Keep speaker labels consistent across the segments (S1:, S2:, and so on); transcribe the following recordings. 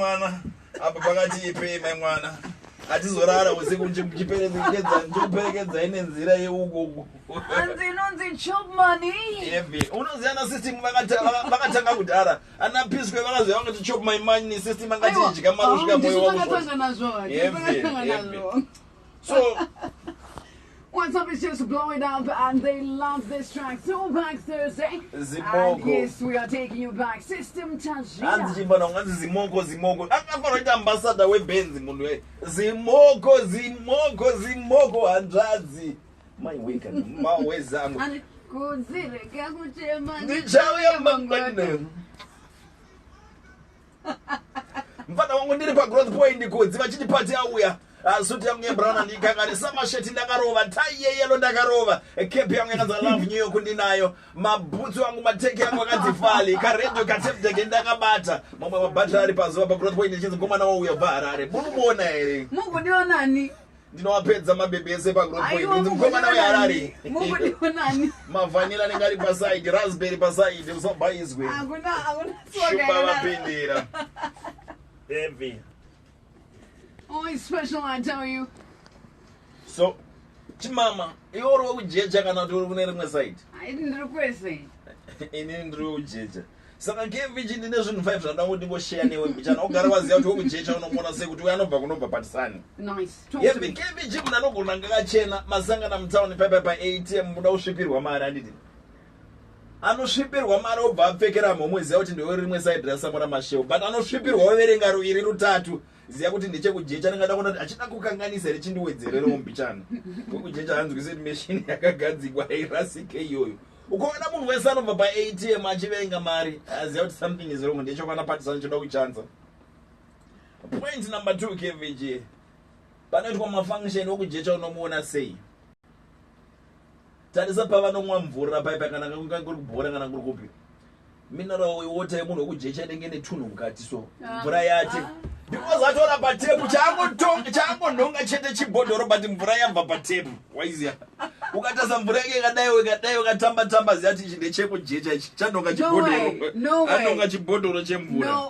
S1: mwana apa pakati ipema mwana atizorara usiku nchiperekedza ine nzira yeugogo
S2: anzinonzi chop money
S1: unoziyana system vakatanga kudhara ana piswe vakaziva vakati chop my money system angati idya mari usvika moyo wako so
S2: What's up, it's just blowing up and they love this track. Throwback Thursday.
S1: Zimoko.
S2: And yes, we are taking you back. System Tajira.
S1: Anzi chimbana ungazi zimoko. Akafanira ambassador weBenz munhu we. Zimoko handradzi. My weekend. Mawezangu.
S2: And kudzireka kuchema.
S1: Ndichauya mangwane. Mfana wangu ndiri pa growth point kudzi vachiti party auya. Suti yangu yebrana ndikangani samasheti ndakarova tai yeyelo ndakarova kepi yangu yakaza love New York ndinayo mabhutsu wangu mateke yangu akadzifali karedio katepteke ndakabata mamwe mabhata ari pazuva pa growth point ndichinzi komana wauya bharare munobona here
S2: mukudionani
S1: ndinowapedza mabhebhi ese pa growth point ndinzi mukomana weharare
S2: mukudionani
S1: mavanila anenge ari paside raspberry paside usabhaizwe
S2: akuna
S1: shumba vapindira heavy.
S2: Always special, I tell you.
S1: So, chimama, iwori wekujecha kana kuti uri kune rimwe side?
S2: Ndiri kwese.
S1: Ini ndiri wekujecha. Saka kevichi ndine zvinhu 5 zvanda kuti ndingoshare newe mbichana ugara waziva kuti wekujecha unomuona sekuti uya anobva kunobva patisani.
S2: Nice.
S1: Yevi kevichi munhu anogona ngakachena masangana mutauni paipai pa-ATM muda kusvipirwa mari handiti. Anosvipirwa mari obva apfekera mhomwe ziva kuti ndiwe rimwe side rasamura mashewo but anosvipirwa waverenga ruiri rutatu ziya kuti ndechekujecha ndingada kuona kuti achida kukanganisa here chindiwedzererewo mbichana wekujecha hanzwise kuti meshini yakagadzikwa airasike iyoyo ukaona munhu wese anobva pa-ATM achiverenga mari aziva kuti something is wrong ndechokwana patisana choda kuchanza. Point number 2 KVG panoitwa mafunction wekujecha unomuona sei? Tarisa pavanomwa mvura paipai kana kuri kubhora kana kuri kupi mineral water yemunhu wekujecha inenge netunhu mukati so mvura yate because atora patepu chaangonhonga chete chibhodhoro but mvura yabva patepu waiziya ukatasa mvura yake ikadai ukatamba ziya kuti ichi ndechekujecha ichi chanhonga chibhodhoro anonga chibhodhoro chemvura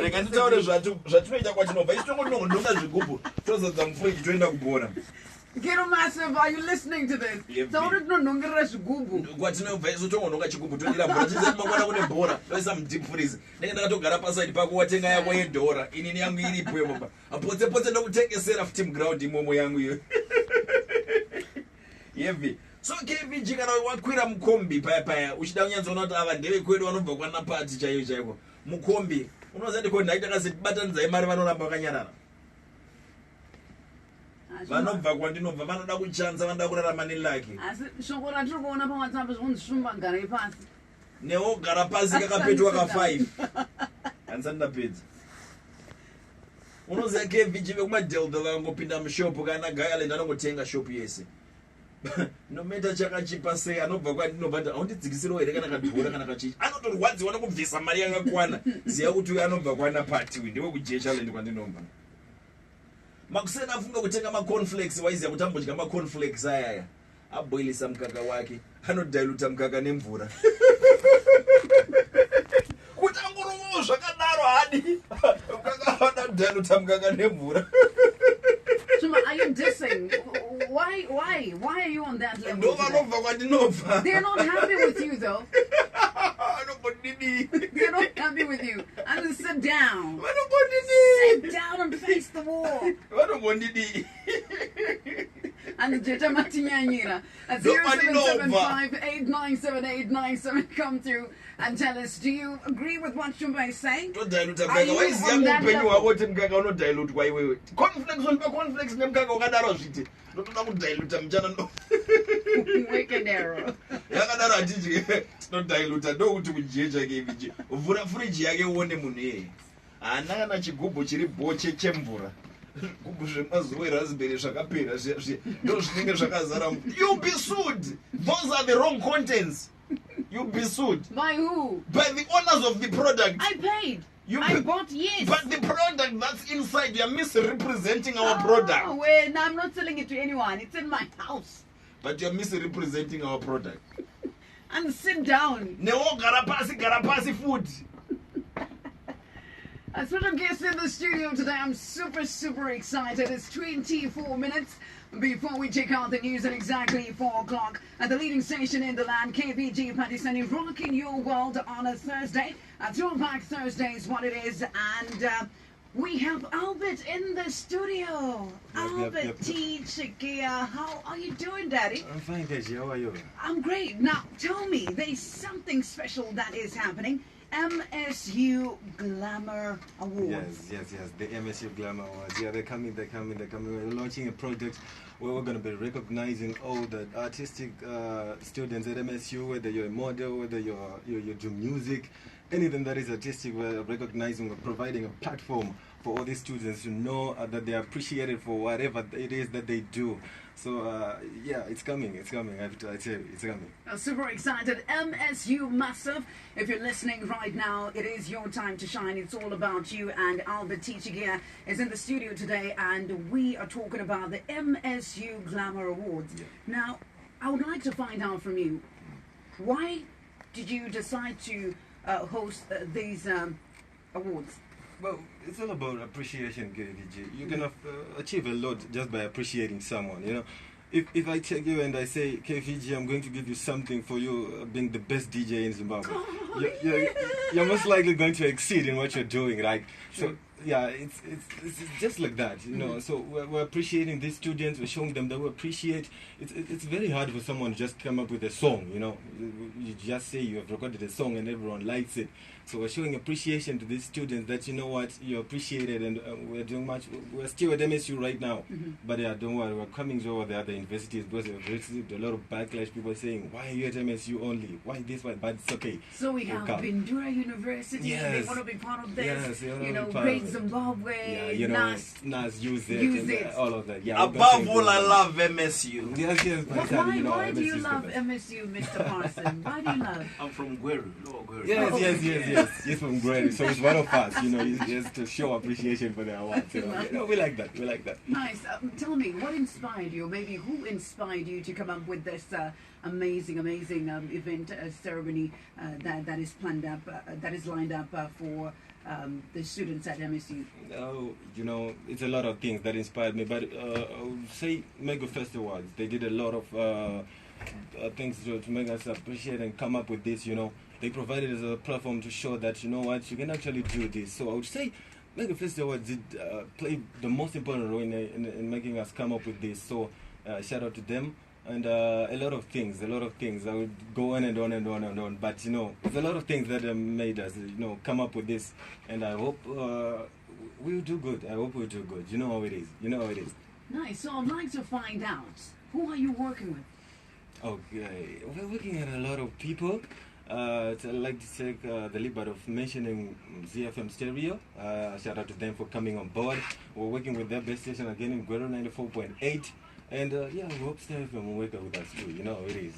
S1: rega nditaure zvatinoita kwatinobva isi tongononga zvigubhu tozodza mufuriji toenda kubhora.
S2: Ghetto Massive, are you listening to this? Don't know nongera chigubu.
S1: Kwatinobva isu tongononga chigubu todira mvura chizati makwana kune bhora toisa mudeep freeze ndenge ndakatogara paside pako watenga yako yedhora inini yangu iripo imoba apotse ndokutengesera futi ground imomo yangu iyo yevi so KVG kana wakwira mukombi paya uchida kunyanzona kuti ava ndeve kwedu vanobva kwanapati chaivo mukombi unoziva ndiko ndaita kasibatanidzai mari vanoramba vakanyarara vanobva kwandinobva vanoda kuchanza vanoda kurarama nelaki
S2: asi shoko ratiri kuona pawhatsapp zvonzi shumba garai pasi
S1: newo gara pasi kakapetwa ka5 handisati ndapedza unoziva KVG vekumadelta vakangopinda mushopu kana gailand anongotenga shopu yese nometa chakachipa sei anobva kwandinobva kuti aundidzikisiriwo here kana kadhora kana kachichi anotorwadziwa nekubvisa mari yakakwana ziya kuti uyo anobva kwanapatiwi ndewekujechaland kwandinobva makusena afunga kutenga macornflakes waiziya kuti ambodya macornflakes ayaya aboilisa mukaka wake anodiluta mukaka nemvura kuti angorovawo zvakadaro hadi mukaka anodiluta mukaka nemvura.
S2: Chuma, are you dissing? Why are you on that level?
S1: They're
S2: not happy with you though. They're not happy with you. I mean, sit down. Sit down and face the wall. And the Jeta Matinyanyira at 0775897897 come through and tell us, do you agree with what Shumba is saying?
S1: Why is young penny what in Gagano dilute? Why we conflicts on conflicts in Gago City? Not dilute them, Janano.
S2: Wicked arrow.
S1: Yagadara did not dilute. I don't to be Jaja gave it. Vura Frigi, I get one money. Anana Chigubu Chiri Boche Chembura. You'll be sued. Those are the wrong contents. You'll be sued.
S2: By who?
S1: By the owners of the product.
S2: I paid. I bought, yes.
S1: But the product that's inside, you're misrepresenting our product.
S2: Well, no, I'm not selling it to anyone. It's in my house.
S1: But you're misrepresenting our product.
S2: And sit down.
S1: Neo garapasi food.
S2: A special guest in the studio today. I'm super excited. It's 24 minutes before we check out the news at exactly 4 o'clock. At the leading station in the land, KBG Pakistani, rocking your world on a Thursday. Throwback Thursday is what it is. And we have Albert in the studio. Albert T. Chikia. How are you doing, Daddy?
S3: I'm fine, Deji. How are you?
S2: I'm great. Now, tell me, there's something special that is happening. MSU Glamour Awards.
S3: Yes. The MSU Glamour Awards. Yeah, they're coming. We're launching a project where we're going to be recognizing all the artistic students at MSU, whether you're a model, whether you do music, anything that is artistic. We're recognizing, we're providing a platform for all these students to know that they're appreciated for whatever it is that they do. So, yeah, it's coming. I tell you, it's coming.
S2: Super excited. MSU Massive. If you're listening right now, it is your time to shine. It's all about you. And Albert Tichigia is in the studio today, and we are talking about the MSU Glamour Awards.
S3: Yeah.
S2: Now, I would like to find out from you, why did you decide to host these awards?
S3: Well, it's all about appreciation, KVG. You can achieve a lot just by appreciating someone, you know. If I take you and I say, KVG, I'm going to give you something for you being the best DJ in Zimbabwe, you're most likely going to exceed in what you're doing, right? So, yeah, it's just like that, you know. So we're appreciating these students, we're showing them that we appreciate. It's very hard for someone to just come up with a song, you know. You just say you have recorded a song and everyone likes it. So we're showing appreciation to these students that, you know what, you appreciate it, and we're doing much. We're still at MSU right now, but yeah, don't worry, we're coming to all the other universities because we've received a lot of backlash, people saying, why are you at MSU only? Why this one? But it's okay.
S2: So we have Bindura University, they want to be part of this,
S3: yes,
S2: you know, Great Zimbabwe,
S3: yeah, you know, NAS, use it, all of that. Yeah,
S1: above all, I love MSU.
S3: Yes,
S2: why do you love MSU, Mr. Parson? Why do you love?
S1: I'm from Gweru, Lower Gweru.
S3: Yes. He's from Gweru, so he's one of us. You know, he's to show appreciation for the awards. You know, we like that.
S2: Nice. Tell me, what inspired you? Maybe who inspired you to come up with this amazing event ceremony that is planned up, that is lined up for the students at MSU?
S3: Oh, you know, it's a lot of things that inspired me, but I would say Mega Fest Awards. They did a lot of things to make us appreciate and come up with this. You know, they provided us a platform to show that, you know what, you can actually do this. So I would say Mega Fest Awards did play the most important role in making us come up with this. So shout out to them. And a lot of things. I would go on and on. But, you know, there's a lot of things that made us, you know, come up with this. And I hope we'll do good. You know how it is.
S2: Nice. So I'd like to find out, who are you working with?
S3: Okay. We're working at a lot of people. I'd like to take the liberty of mentioning ZFM Stereo. Shout out to them for coming on board. We're working with their best station again in Gweru 94.8. And yeah, we hope Stereo FM will work with us too. You know how it is.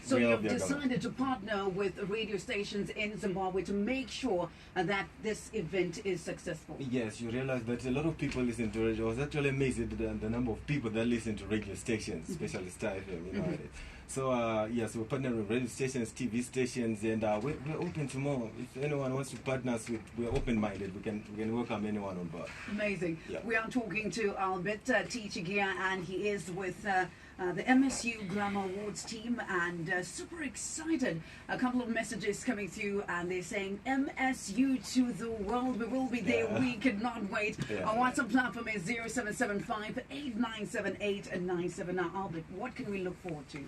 S2: So you've decided to partner with radio stations in Zimbabwe to make sure that this event is successful.
S3: Yes, you realize that a lot of people listen to radio. I was actually amazed at the number of people that listen to radio stations, especially Star FM. You know how it is. So yes, we're partnering with radio stations, TV stations, and we're open to more. If anyone wants to partner us with, we're open-minded. We can welcome anyone on board.
S2: Amazing.
S3: Yeah.
S2: We are talking to Albert Tichigia, and he is with the MSU Glamour Awards team, and super excited. A couple of messages coming through, and they're saying MSU to the world. We will be there.
S3: Yeah.
S2: We cannot wait. Our WhatsApp platform is 0775-8978-97. Now, Albert, what can we look forward to?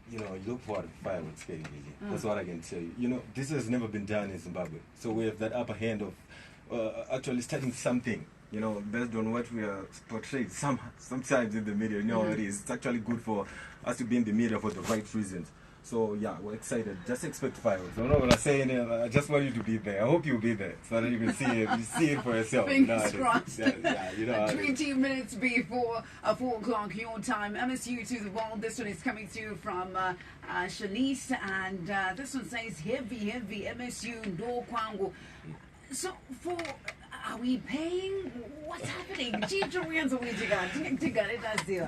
S3: You know, you look forward to fireworks, KVG. That's what I can tell you. You know, this has never been done in Zimbabwe. So we have that upper hand of actually starting something, you know, based on what we are portrayed sometimes in the media. You know how it is. It's actually good for us to be in the media for the right reasons. So yeah, we're excited. Just expect fireworks. I'm not gonna say anything. I just want you to be there. I hope you'll be there so that you can see it. You see it for yourself.
S2: Fingers crossed.
S3: Yeah, you know.
S2: 20 minutes before 4 o'clock your time. MSU to the world. This one is coming through from Shanice, and this one says heavy MSU no kwangu. So for Are we paying? What's happening?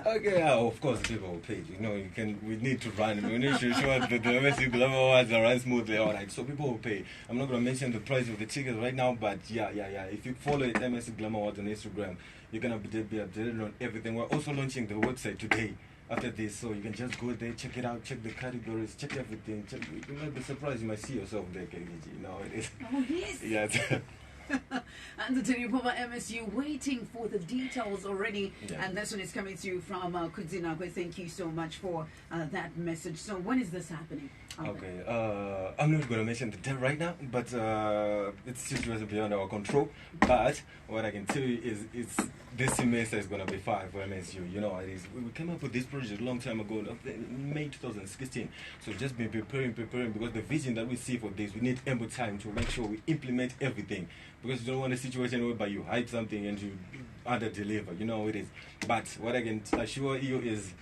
S3: Okay, of course people will pay. You know, we need to run. We need to ensure that the MSU Glamour Awards are run smoothly. All right, so people will pay. I'm not going to mention the price of the tickets right now, but yeah. If you follow it, MSU Glamour Awards on Instagram, you're going to be updated on everything. We're also launching the website today after this, so you can just go there, check it out, check the categories, check everything. You might be surprised. You might see yourself there, KVG. You know, it is.
S2: Oh, yes.
S3: Yeah.
S2: And the Puma MSU waiting for the details already.
S3: Yeah.
S2: And this one is coming to you from Kudzinagwe. Thank you so much for that message. So when is this happening?
S3: Okay, I'm not going to mention the date right now, but it's situated beyond our control. But what I can tell you is this semester is going to be fine for MSU. You know, we came up with this project a long time ago, in May 2016. So just be preparing, because the vision that we see for this, we need ample time to make sure we implement everything. Because you don't want a situation whereby you hype something and you under-deliver. You know how it is. But what I can assure you is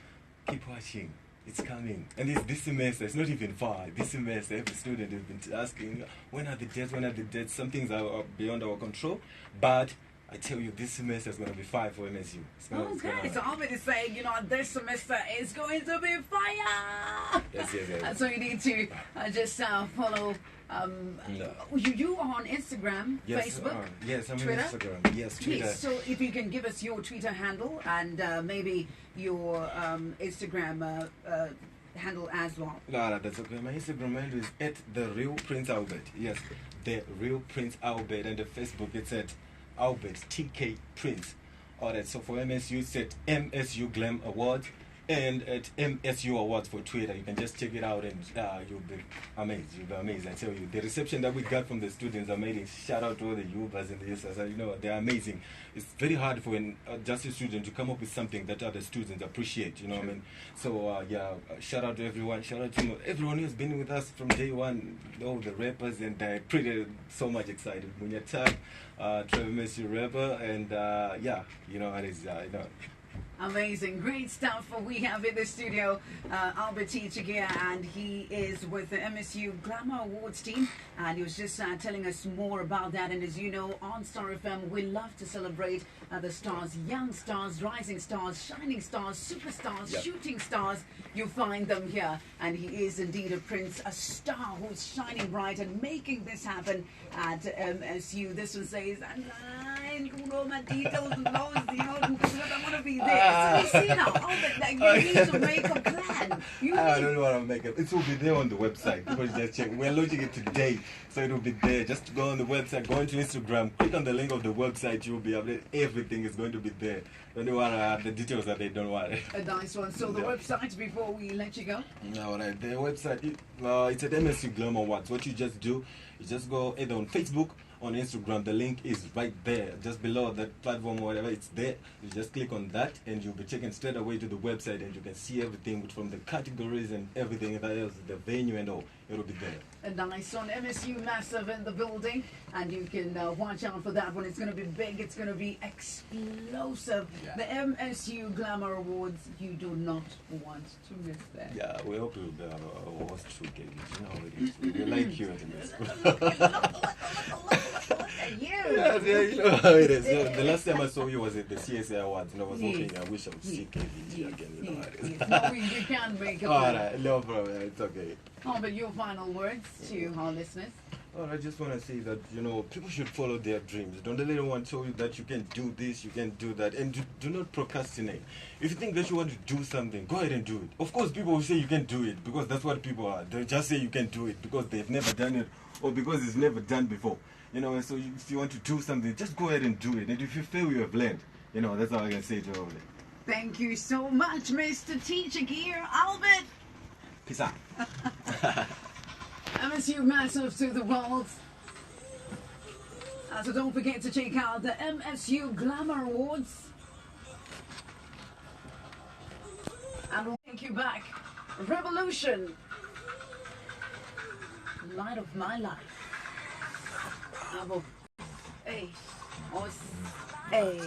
S3: keep watching. It's coming. And this semester, it's not even far. This semester, every student has been asking, when are the dates? Some things are beyond our control. But I tell you, this semester is going to be fire for MSU.
S2: Okay, so Albert is saying, this semester is going to be fire.
S3: Yes.
S2: And so you need to just follow. You are on Instagram,
S3: yes,
S2: Facebook,
S3: yes, I'm
S2: Twitter?
S3: on Instagram. Yes, Twitter.
S2: Yes, so if you can give us your Twitter handle and maybe your Instagram handle as well.
S3: No, that's okay. My Instagram handle is @TheRealPrinceAlbert. Yes, The Real Prince Albert. And the Facebook, it's at Albert TK Prince. Alright, so for MSU, it's at MSU Glam Awards. And at MSU Awards for Twitter. You can just check it out and you'll be amazed. I tell you, the reception that we got from the students are amazing. Shout out to all the Ubers and the USS. You know, they're amazing. It's very hard for just a student to come up with something that other students appreciate. You know what I mean? So shout out to everyone. Shout out to everyone who's been with us from day one. All the rappers, and they're so much excited. Munyata, Trevor Messi rapper, and you know, it is.
S2: Amazing, great stuff we have in the studio. Albert Chigea, and he is with the MSU Glamour Awards team, and he was just telling us more about that. And as you know, on Star FM, we love to celebrate the stars, young stars, rising stars, shining stars, superstars,
S3: Yep.
S2: shooting stars. You find them here, and he is indeed a prince, a star who's shining bright and making this happen at MSU. This one says, I want to be there. So you see now, you need to make a plan.
S3: I don't know what I'm making. It will be there on the website. People just check. We're launching it today, so it will be there. Just go on the website, go into Instagram, click on the link of the website. You'll be updated. Everything is going to be there. Don't want to have the details that they don't want.
S2: A nice one. So the website, before we let you go.
S3: All right. The website, it's at MSU Glamour Awards. What you just do, you just go either on Facebook, on Instagram. The link is right there, just below that platform or whatever. It's there. You just click on that, and you'll be taken straight away to the website, and you can see everything from the categories and everything else, the venue and all. It'll be there.
S2: A nice one. MSU Massive in the building, and you can watch out for that one. It's going to be big. It's going to be explosive.
S3: Yeah.
S2: The MSU Glamour Awards. You do not want to miss that.
S3: Yeah, we hope you'll be our host too, Katie. You know how it is. We like you in this.
S2: Look at you.
S3: Yeah, you know how it is. The last time I saw you was at the CSA Awards, and I was hoping I wish I would see KVG again. You know how it is.
S2: No, you can make a
S3: All
S2: plan.
S3: right, no problem. It's okay.
S2: Oh, but your final words to our listeners.
S3: Well, I just want to say that, people should follow their dreams. Don't let anyone tell you that you can do this, you can do that. And do not procrastinate. If you think that you want to do something, go ahead and do it. Of course, people will say you can do it because that's what people are. They'll just say you can do it because they've never done it or because it's never done before. And so if you want to do something, just go ahead and do it. And if you fail, you have learned. That's all I can say to all of them.
S2: Thank you so much, Mr. Teacher Gear Albert.
S3: Peace out.
S2: MSU Massive to the world. So don't forget to check out the MSU Glamour Awards. And we'll take you back. Revolution. Light of my life. Hey. Hey.